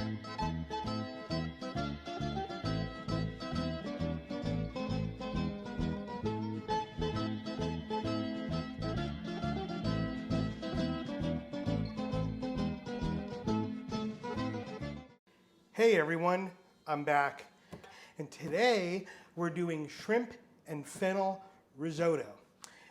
Hey everyone, I'm back. And today we're doing shrimp and fennel risotto.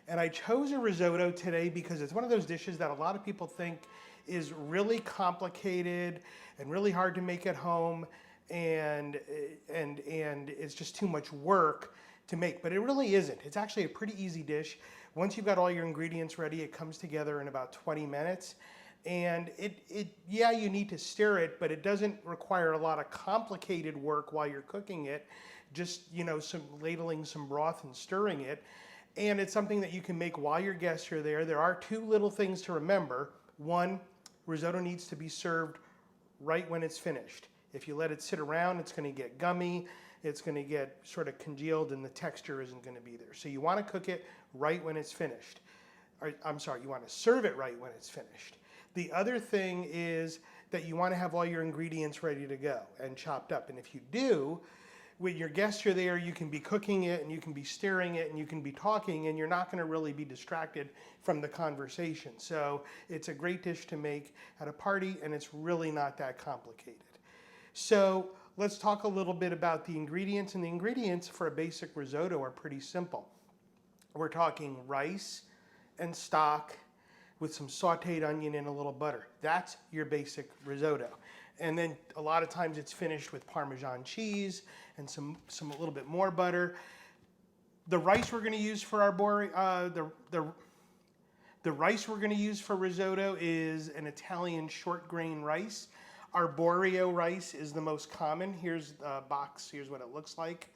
And I chose a risotto today because it's one of those dishes that a lot of people think is really complicated and really hard to make at home, and it's just too much work to make. But it really isn't. It's actually a pretty easy dish. Once you've got all your ingredients ready, it comes together in about 20 minutes. And yeah, you need to stir it, but it doesn't require a lot of complicated work while you're cooking it. Just, some ladling some broth and stirring it. And it's something that you can make while your guests are there. There are two little things to remember. One, risotto needs to be served right when it's finished. If you let it sit around, it's going to get gummy, it's going to get sort of congealed, and the texture isn't going to be there. So you want to cook it right when it's finished. I'm sorry, you want to serve it right when it's finished. The other thing is that you want to have all your ingredients ready to go and chopped up. And if you do, when your guests are there, you can be cooking it and you can be stirring it and you can be talking, and you're not going to really be distracted from the conversation. So it's a great dish to make at a party, and it's really not that complicated. So let's talk a little bit about the ingredients. And the ingredients for a basic risotto are pretty simple. We're talking rice and stock with some sauteed onion and a little butter. That's your basic risotto. And then a lot of times it's finished with Parmesan cheese and a little bit more butter. The rice we're going to use for our the rice we're going to use for risotto is an Italian short grain rice. Arborio rice is the most common. Here's the box. Here's what it looks like.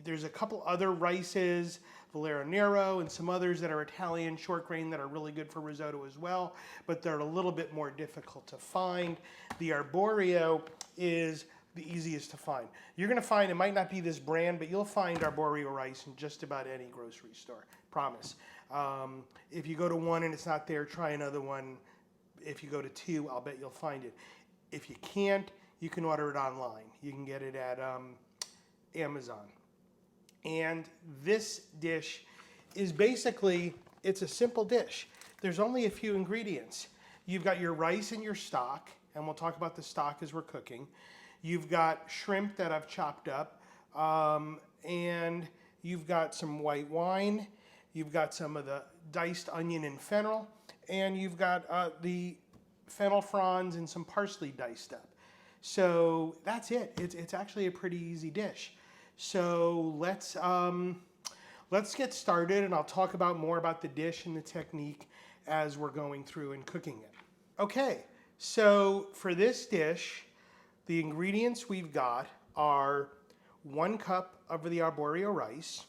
There's a couple other rices, Valero Nero and some others that are Italian short grain that are really good for risotto as well, but they're a little bit more difficult to find. The Arborio is the easiest to find. You're going to find, it might not be this brand, but you'll find Arborio rice in just about any grocery store, promise. If you go to one and it's not there, try another one. If you go to two, I'll bet you'll find it. If you can't, you can order it online. You can get it at Amazon. And this dish is basically, it's a simple dish. There's only a few ingredients. You've got your rice and your stock, and we'll talk about the stock as we're cooking. You've got shrimp that I've chopped up, and you've got some white wine. You've got some of the diced onion and fennel, and you've got the fennel fronds and some parsley diced up. So that's it. It's actually a pretty easy dish. So let's get started, and I'll talk about more about the dish and the technique as we're going through and cooking it. Okay, so for this dish, the ingredients we've got are 1 cup of the arborio rice.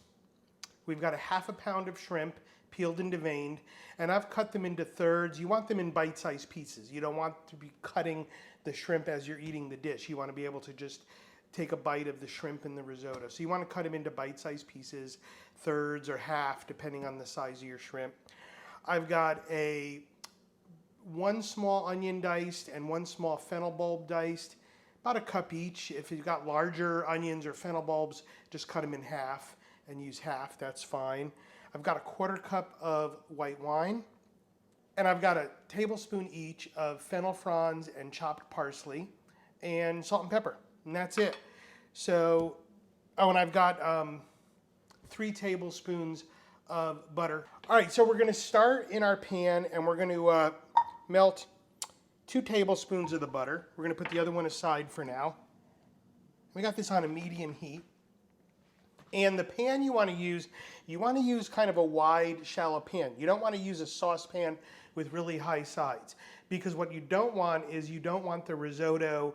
We've got a half a pound of shrimp, peeled and deveined, and I've cut them into thirds. You want them in bite-sized pieces. You don't want to be cutting the shrimp as you're eating the dish. You want to be able to just take a bite of the shrimp and the risotto. So you want to cut them into bite-sized pieces, thirds or half, depending on the size of your shrimp. I've got 1 small onion diced and 1 small fennel bulb diced, about a cup each. If you've got larger onions or fennel bulbs, just cut them in half and use half, that's fine. I've got a 1/4 cup of white wine, and I've got a tablespoon each of fennel fronds and chopped parsley and salt and pepper. And that's it. So, and I've got 3 tablespoons of butter. All right, so we're going to start in our pan, and we're going to melt 2 tablespoons of the butter. We're going to put the other one aside for now. We got this on a medium heat. And the pan you want to use kind of a wide, shallow pan. You don't want to use a saucepan with really high sides, because what you don't want is the risotto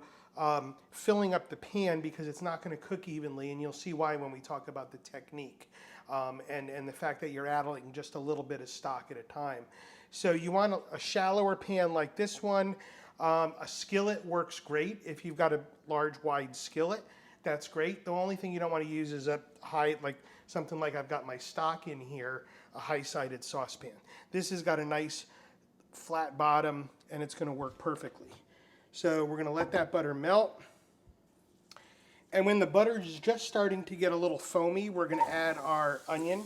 filling up the pan, because it's not going to cook evenly, and you'll see why when we talk about the technique and the fact that you're adding just a little bit of stock at a time. So you want a shallower pan like this one. A skillet works great. If you've got a large wide skillet, that's great. The only thing you don't want to use is a high, like something like I've got my stock in here, a high-sided saucepan. This has got a nice flat bottom, and it's going to work perfectly. So we're going to let that butter melt. And when the butter is just starting to get a little foamy, we're going to add our onion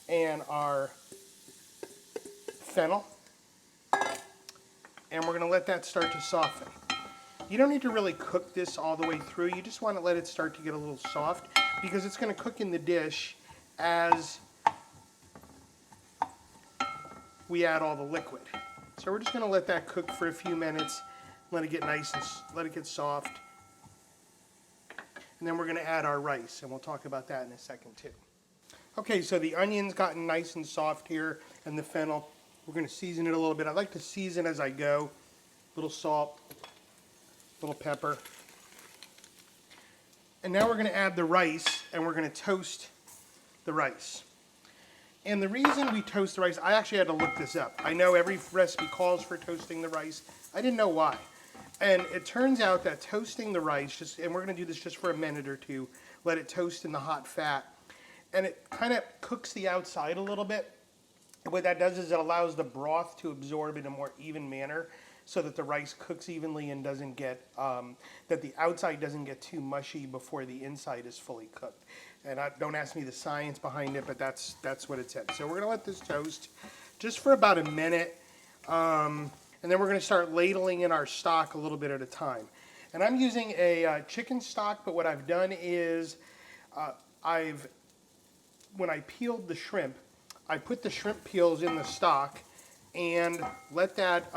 and our fennel. And we're going to let that start to soften. You don't need to really cook this all the way through. You just want to let it start to get a little soft because it's going to cook in the dish as we add all the liquid. So we're just going to let that cook for a few minutes, let it get nice and let it get soft. And then we're going to add our rice, and we'll talk about that in a second too. Okay, so the onion's gotten nice and soft here, and the fennel. We're going to season it a little bit. I like to season as I go. A little salt, a little pepper. And now we're going to add the rice, and we're going to toast the rice. And the reason we toast the rice, I actually had to look this up. I know every recipe calls for toasting the rice. I didn't know why. And it turns out that toasting the rice, and we're going to do this just for a minute or two, let it toast in the hot fat, and it kind of cooks the outside a little bit. And what that does is it allows the broth to absorb in a more even manner so that the rice cooks evenly and doesn't get, that the outside doesn't get too mushy before the inside is fully cooked. And don't ask me the science behind it, but that's what it said. So we're going to let this toast just for about a minute. And then we're going to start ladling in our stock a little bit at a time. And I'm using a chicken stock, but what I've done is when I peeled the shrimp, I put the shrimp peels in the stock and let that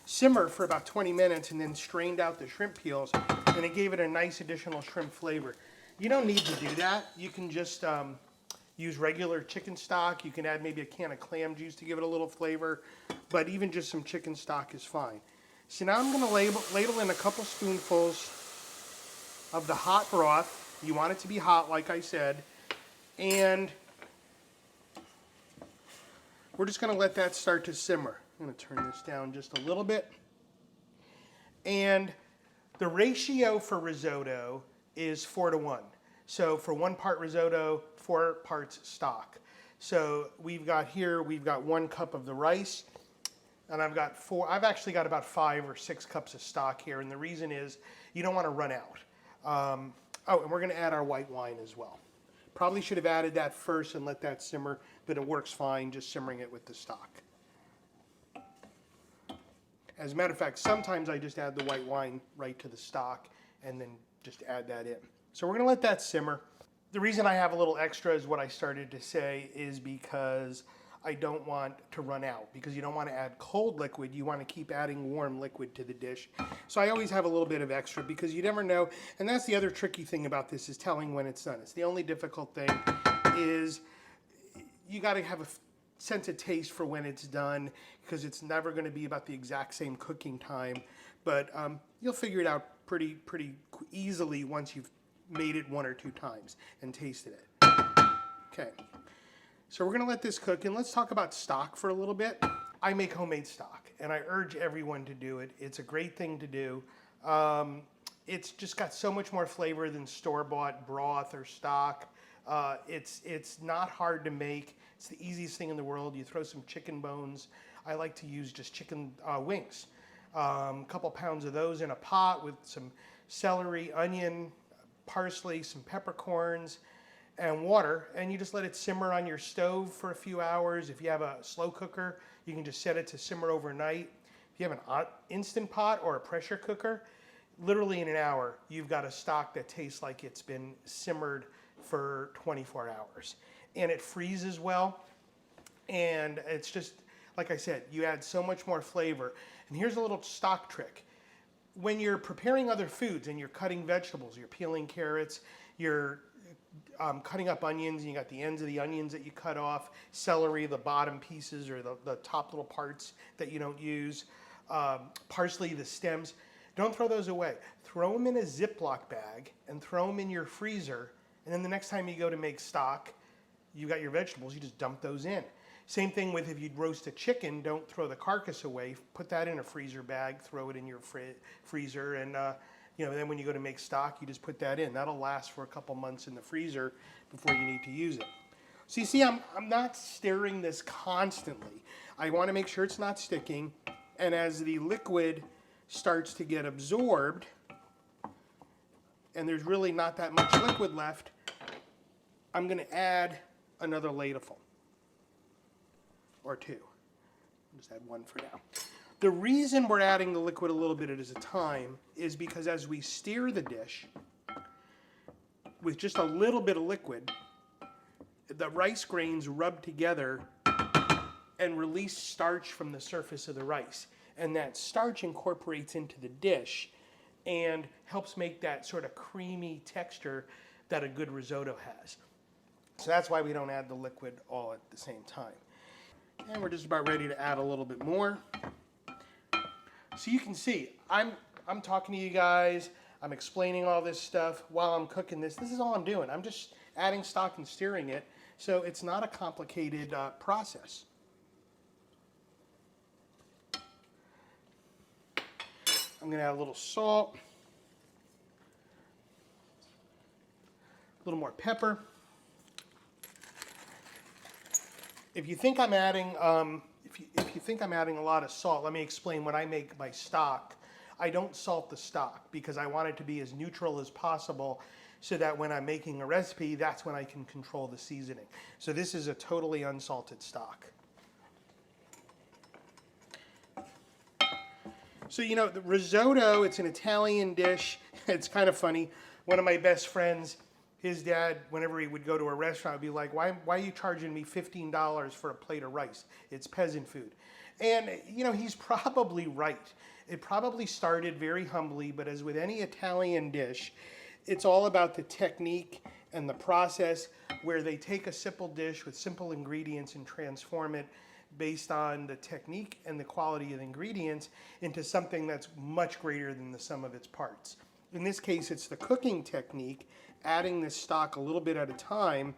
simmer for about 20 minutes and then strained out the shrimp peels, and it gave it a nice additional shrimp flavor. You don't need to do that. You can just use regular chicken stock. You can add maybe a can of clam juice to give it a little flavor, but even just some chicken stock is fine. So now I'm going to ladle in a couple spoonfuls of the hot broth. You want it to be hot, like I said, and we're just going to let that start to simmer. I'm going to turn this down just a little bit. And the ratio for risotto is 4-to-1. So for 1 part risotto, 4 parts stock. So we've got 1 cup of the rice, and I've actually got about 5 or 6 cups of stock here, and the reason is you don't want to run out. And we're going to add our white wine as well. Probably should have added that first and let that simmer, but it works fine just simmering it with the stock. As a matter of fact, sometimes I just add the white wine right to the stock and then just add that in. So we're going to let that simmer. The reason I have a little extra is what I started to say is because I don't want to run out, because you don't want to add cold liquid. You want to keep adding warm liquid to the dish. So I always have a little bit of extra because you never know. And that's the other tricky thing about this, is telling when it's done. It's the only difficult thing is you got to have a sense of taste for when it's done, because it's never going to be about the exact same cooking time. But you'll figure it out pretty easily once you've made it 1 or 2 times and tasted it. Okay, so we're going to let this cook, and let's talk about stock for a little bit. I make homemade stock, and I urge everyone to do it. It's a great thing to do. It's just got so much more flavor than store-bought broth or stock. It's not hard to make. It's the easiest thing in the world. You throw some chicken bones. I like to use just chicken wings. A couple pounds of those in a pot with some celery, onion, parsley, some peppercorns, and water, and you just let it simmer on your stove for a few hours. If you have a slow cooker, you can just set it to simmer overnight. If you have an Instant Pot or a pressure cooker, literally in an hour, you've got a stock that tastes like it's been simmered for 24 hours. And it freezes well, and it's just, like I said, you add so much more flavor. And here's a little stock trick. When you're preparing other foods and you're cutting vegetables, you're peeling carrots, you're cutting up onions, and you got the ends of the onions that you cut off, celery, the bottom pieces or the top little parts that you don't use, parsley, the stems, don't throw those away. Throw them in a Ziploc bag and throw them in your freezer, and then the next time you go to make stock, you got your vegetables, you just dump those in. Same thing with if you roast a chicken, don't throw the carcass away. Put that in a freezer bag, throw it in your freezer, and then when you go to make stock, you just put that in. That'll last for a couple months in the freezer before you need to use it. So you see, I'm not stirring this constantly. I want to make sure it's not sticking, and as the liquid starts to get absorbed, and there's really not that much liquid left, I'm going to add another ladleful or two. I'll just add one for now. The reason we're adding the liquid a little bit at a time is because as we stir the dish with just a little bit of liquid, the rice grains rub together and release starch from the surface of the rice. And that starch incorporates into the dish and helps make that sort of creamy texture that a good risotto has. So that's why we don't add the liquid all at the same time. And we're just about ready to add a little bit more. So you can see, I'm talking to you guys, I'm explaining all this stuff while I'm cooking this. This is all I'm doing. I'm just adding stock and stirring it. So it's not a complicated process. I'm going to add a little salt, a little more pepper. If you think I'm adding, if you think I'm adding a lot of salt, let me explain. When I make my stock, I don't salt the stock because I want it to be as neutral as possible, so that when I'm making a recipe, that's when I can control the seasoning. So this is a totally unsalted stock. So, you know, the risotto, it's an Italian dish. It's kind of funny. One of my best friends, his dad, whenever he would go to a restaurant, would be like, why are you charging me $15 for a plate of rice? It's peasant food. And, you know, he's probably right. It probably started very humbly, but as with any Italian dish, it's all about the technique and the process, where they take a simple dish with simple ingredients and transform it based on the technique and the quality of the ingredients into something that's much greater than the sum of its parts. In this case, it's the cooking technique, adding this stock a little bit at a time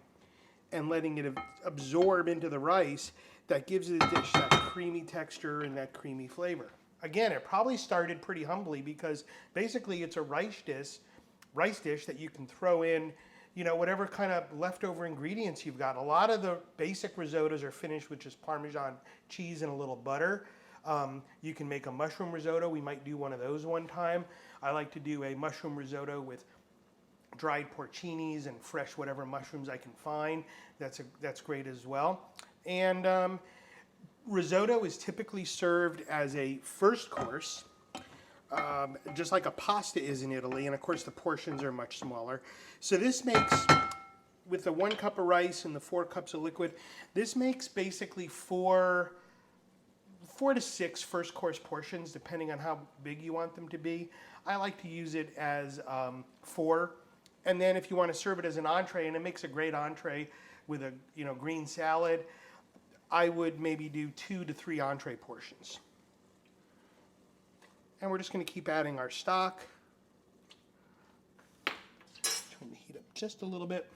and letting it absorb into the rice, that gives the dish that creamy texture and that creamy flavor. Again, it probably started pretty humbly because basically it's a rice dish that you can throw in, you know, whatever kind of leftover ingredients you've got. A lot of the basic risottos are finished with just Parmesan cheese and a little butter. You can make a mushroom risotto. We might do one of those one time. I like to do a mushroom risotto with dried porcinis and fresh whatever mushrooms I can find. That's great as well. And risotto is typically served as a first course, just like a pasta is in Italy, and of course the portions are much smaller. So this makes, with the 1 cup of rice and the 4 cups of liquid, this makes basically four to six first course portions, depending on how big you want them to be. I like to use it as 4, and then if you want to serve it as an entree, and it makes a great entree with a green salad, I would maybe do 2 to 3 entree portions. And we're just going to keep adding our stock. Turn the heat up just a little bit.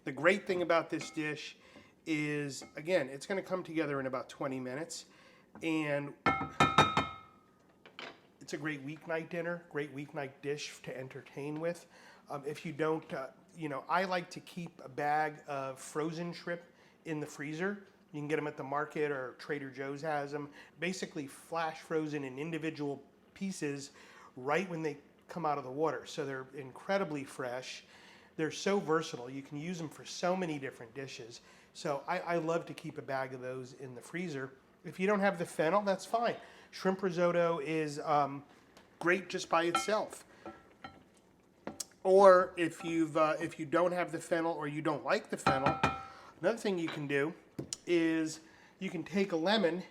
The great thing about this dish is, again, it's going to come together in about 20 minutes. And it's a great weeknight dinner, great weeknight dish to entertain with. If you don't, I like to keep a bag of frozen shrimp in the freezer. You can get them at the market, or Trader Joe's has them. Basically flash frozen in individual pieces right when they come out of the water. So they're incredibly fresh. They're so versatile. You can use them for so many different dishes. So I love to keep a bag of those in the freezer. If you don't have the fennel, that's fine. Shrimp risotto is great just by itself. Or if you don't have the fennel, or you don't like the fennel, another thing you can do is you can take a lemon,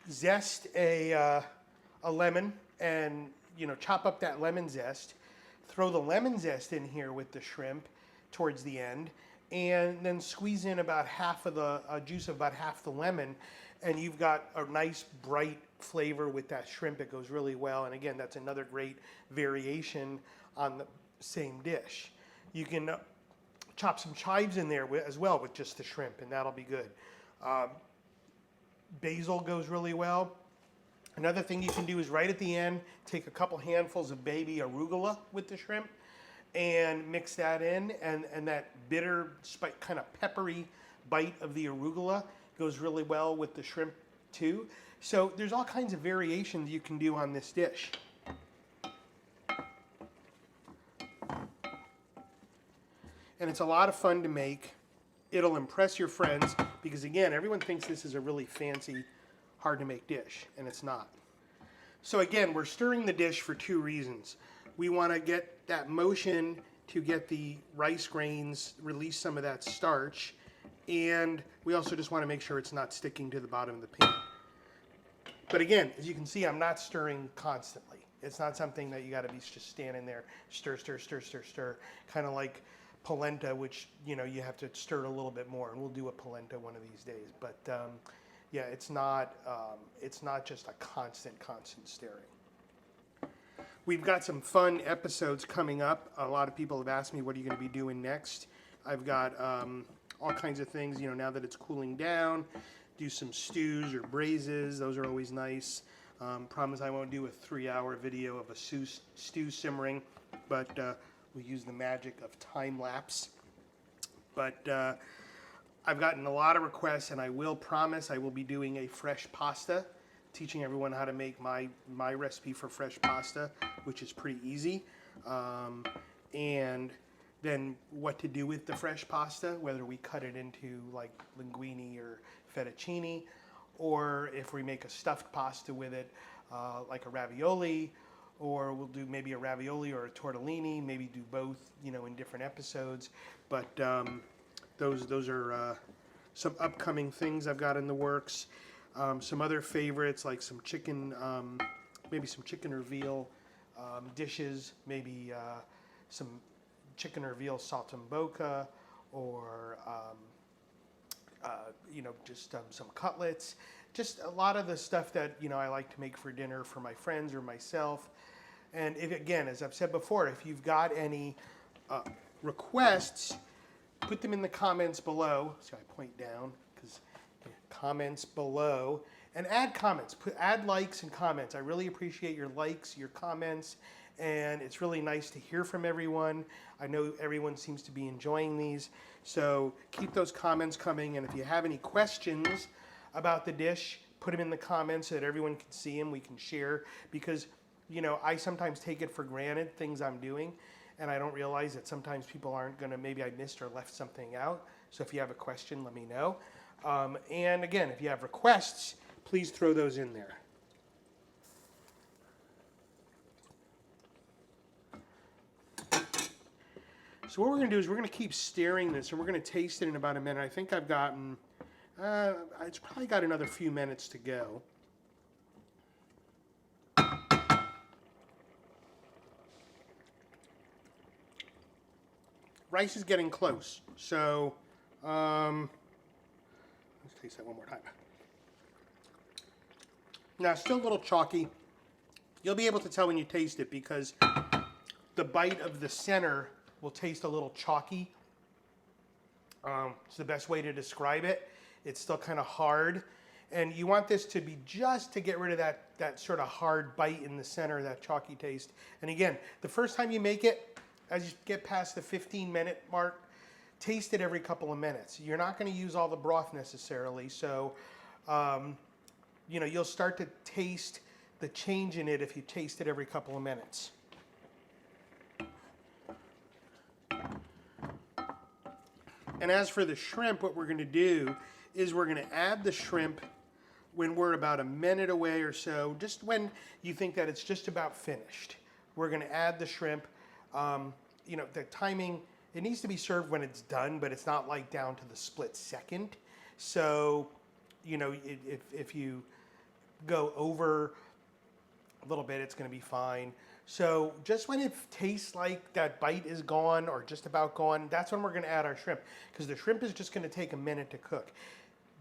zest a lemon, and chop up that lemon zest, throw the lemon zest in here with the shrimp towards the end, and then squeeze in about half of the juice of about half the lemon, and you've got a nice bright flavor with that shrimp. It goes really well, and again, that's another great variation on the same dish. You can chop some chives in there as well with just the shrimp, and that'll be good. Basil goes really well. Another thing you can do is right at the end, take a couple handfuls of baby arugula with the shrimp and mix that in, and that bitter, kind of peppery bite of the arugula goes really well with the shrimp too. So there's all kinds of variations you can do on this dish. And it's a lot of fun to make. It'll impress your friends because, again, everyone thinks this is a really fancy, hard to make dish, and it's not. So again, we're stirring the dish for two reasons. We want to get that motion to get the rice grains, release some of that starch, and we also just want to make sure it's not sticking to the bottom of the pan. But again, as you can see, I'm not stirring constantly. It's not something that you got to be just standing there, stir, stir, stir, stir, stir, kind of like polenta, which, you know, you have to stir it a little bit more, and we'll do a polenta one of these days. But yeah, it's not just a constant stirring. We've got some fun episodes coming up. A lot of people have asked me, what are you going to be doing next? I've got all kinds of things, you know, now that it's cooling down. Do some stews or braises. Those are always nice. Promise I won't do a 3-hour video of a stew simmering, but we'll use the magic of time lapse. But I've gotten a lot of requests, and I will promise I will be doing a fresh pasta, teaching everyone how to make my recipe for fresh pasta, which is pretty easy. And then what to do with the fresh pasta, whether we cut it into like linguine or fettuccine, or if we make a stuffed pasta with it, like a ravioli, or we'll do maybe a ravioli or a tortellini, maybe do both, you know, in different episodes. But those are some upcoming things I've got in the works. Some other favorites like some chicken, maybe some chicken or veal dishes, maybe some chicken or veal saltimbocca, or you know, just some cutlets. Just a lot of the stuff that, you know, I like to make for dinner for my friends or myself. And if, again, as I've said before, if you've got any requests, put them in the comments below. So I point down because comments below, and add comments. Add likes and comments. I really appreciate your likes, your comments, and it's really nice to hear from everyone. I know everyone seems to be enjoying these, so keep those comments coming. And if you have any questions about the dish, put them in the comments so that everyone can see them. We can share, because, you know, I sometimes take it for granted, things I'm doing, and I don't realize that sometimes people aren't going to, maybe I missed or left something out. So if you have a question, let me know. And again, if you have requests, please throw those in there. So what we're going to do is we're going to keep stirring this, and we're going to taste it in about a minute. I think I've gotten, it's probably got another few minutes to go. Rice is getting close, so let's taste that one more time. Now, still a little chalky. You'll be able to tell when you taste it because the bite of the center will taste a little chalky. It's the best way to describe it. It's still kind of hard. And you want this to be just to get rid of that sort of hard bite in the center, that chalky taste. And again, the first time you make it, as you get past the 15-minute mark, taste it every couple of minutes. You're not going to use all the broth necessarily, so you know, you'll start to taste the change in it if you taste it every couple of minutes. And as for the shrimp, what we're going to do is we're going to add the shrimp when we're about a minute away or so, just when you think that it's just about finished. We're going to add the shrimp. You know, the timing, it needs to be served when it's done, but it's not like down to the split second. So, you know, if you go over a little bit, it's going to be fine. So just when it tastes like that bite is gone or just about gone, that's when we're going to add our shrimp, because the shrimp is just going to take a minute to cook.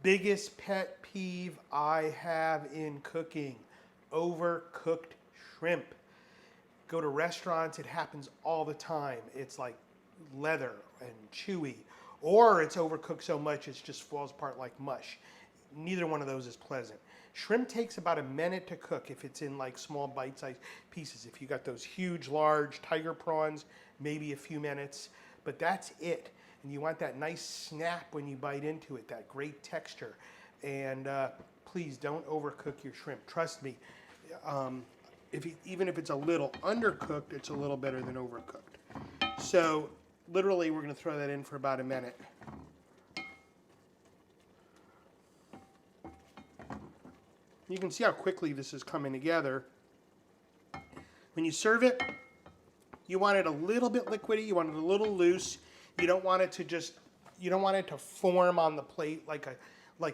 Biggest pet peeve I have in cooking, overcooked shrimp. Go to restaurants, it happens all the time. It's like leather and chewy, or it's overcooked so much it just falls apart like mush. Neither one of those is pleasant. Shrimp takes about a minute to cook if it's in like small bite-sized pieces. If you got those huge, large tiger prawns, maybe a few minutes, but that's it. And you want that nice snap when you bite into it, that great texture. And please don't overcook your shrimp. Trust me, even if it's a little undercooked, it's a little better than overcooked. So literally, we're going to throw that in for about a minute. You can see how quickly this is coming together. When you serve it, you want it a little bit liquidy. You want it a little loose. You don't want it to you don't want it to form on the plate like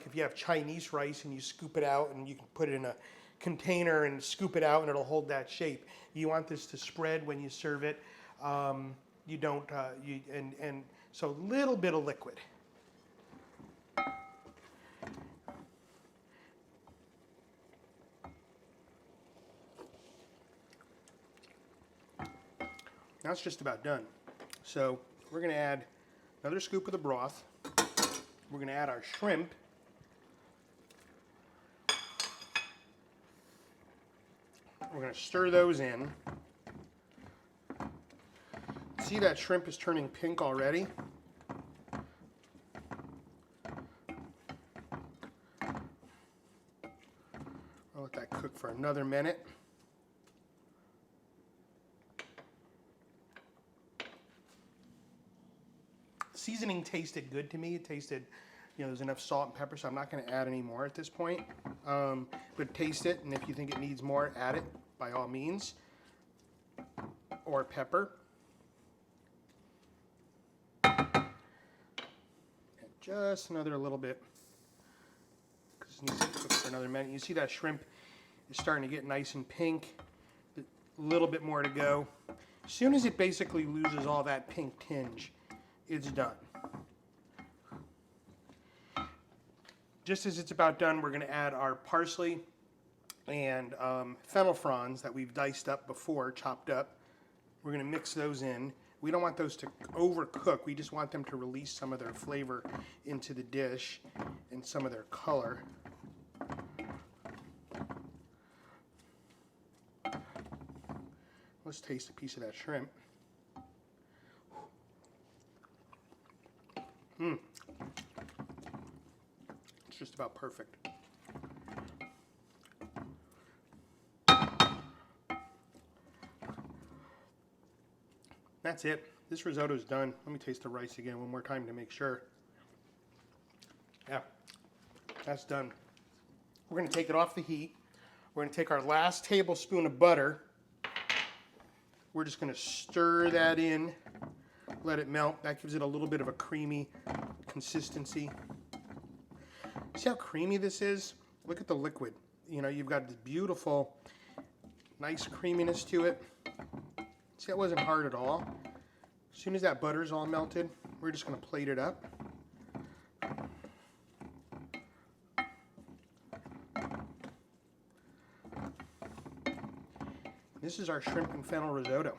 if you have Chinese rice and you scoop it out and you can put it in a container and scoop it out and it'll hold that shape. You want this to spread when you serve it. You don't, so a little bit of liquid. Now it's just about done. So we're going to add another scoop of the broth. We're going to add our shrimp. We're going to stir those in. See that shrimp is turning pink already? I'll let that cook for another minute. Seasoning tasted good to me. It tasted, there's enough salt and pepper, so I'm not going to add any more at this point. But taste it, and if you think it needs more, add it by all means. Or pepper. And just another little bit, because it needs to cook for another minute. You see that shrimp is starting to get nice and pink. A little bit more to go. As soon as it basically loses all that pink tinge, it's done. Just as it's about done, we're going to add our parsley and fennel fronds that we've diced up before, chopped up. We're going to mix those in. We don't want those to overcook. We just want them to release some of their flavor into the dish and some of their color. Let's taste a piece of that shrimp. It's just about perfect. That's it. This risotto's done. Let me taste the rice again one more time to make sure. Yeah, that's done. We're going to take it off the heat. We're going to take our last tablespoon of butter. We're just going to stir that in. Let it melt. That gives it a little bit of a creamy consistency. See how creamy this is? Look at the liquid. You've got this beautiful, nice creaminess to it. See, that wasn't hard at all. As soon as that butter's all melted, we're just going to plate it up. This is our shrimp and fennel risotto.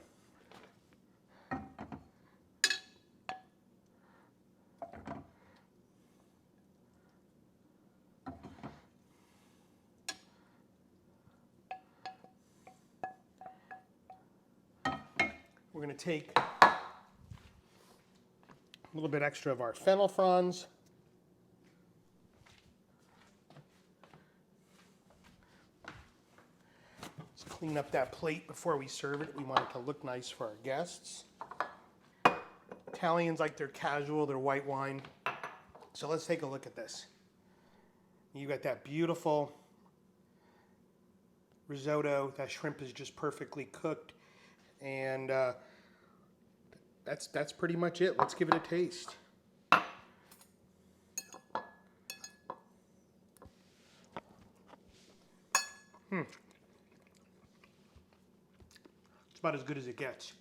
We're going to take a little bit extra of our fennel fronds. Let's clean up that plate before we serve it. We want it to look nice for our guests. Italians like their casual, their white wine. So let's take a look at this. You got that beautiful risotto. That shrimp is just perfectly cooked. And that's pretty much it. Let's give it a taste. It's about as good as it gets.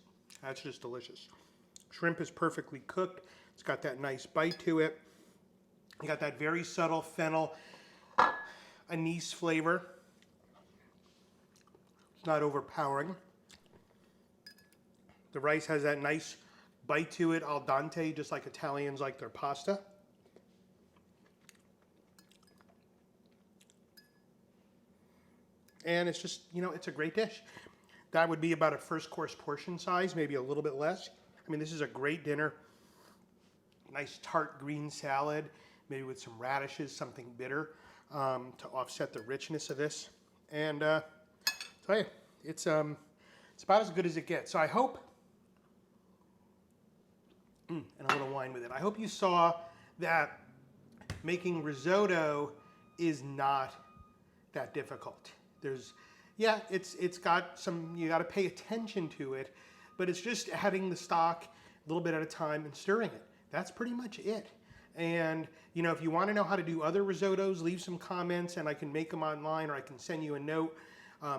That's just delicious. Shrimp is perfectly cooked. It's got that nice bite to it. You got that very subtle fennel anise flavor. It's not overpowering. The rice has that nice bite to it, al dente, just like Italians like their pasta. And it's just, it's a great dish. That would be about a first course portion size, maybe a little bit less. I mean, this is a great dinner. Nice tart green salad, maybe with some radishes, something bitter. to offset the richness of this. And tell you, it's about as good as it gets. So I hope, and a little wine with it. I hope you saw that making risotto is not that difficult. Yeah, it's got some, you got to pay attention to it, but it's just adding the stock a little bit at a time and stirring it. That's pretty much it. And, you know, if you want to know how to do other risottos, leave some comments and I can make them online, or I can send you a note.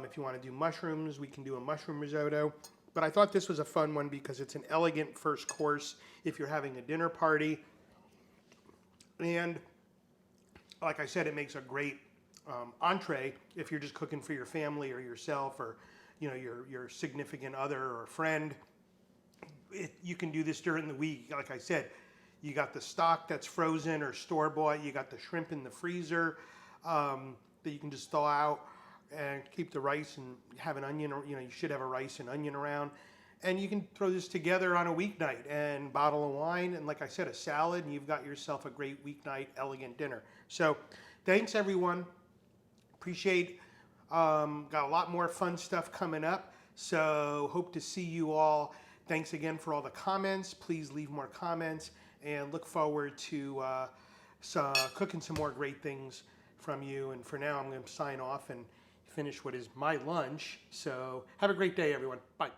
If you want to do mushrooms, we can do a mushroom risotto. But I thought this was a fun one because it's an elegant first course if you're having a dinner party. And like I said, it makes a great entree if you're just cooking for your family or yourself, or, you know, your significant other or friend. You can do this during the week. Like I said, you got the stock that's frozen or store-bought. You got the shrimp in the freezer that you can just thaw out and keep the rice, and have an onion, or, you know, you should have a rice and onion around. And you can throw this together on a weeknight and bottle of wine, and like I said, a salad, and you've got yourself a great weeknight elegant dinner. So thanks everyone. Appreciate, got a lot more fun stuff coming up. So hope to see you all. Thanks again for all the comments. Please leave more comments, and look forward to cooking some more great things from you. And for now, I'm going to sign off and finish what is my lunch. So have a great day, everyone. Bye.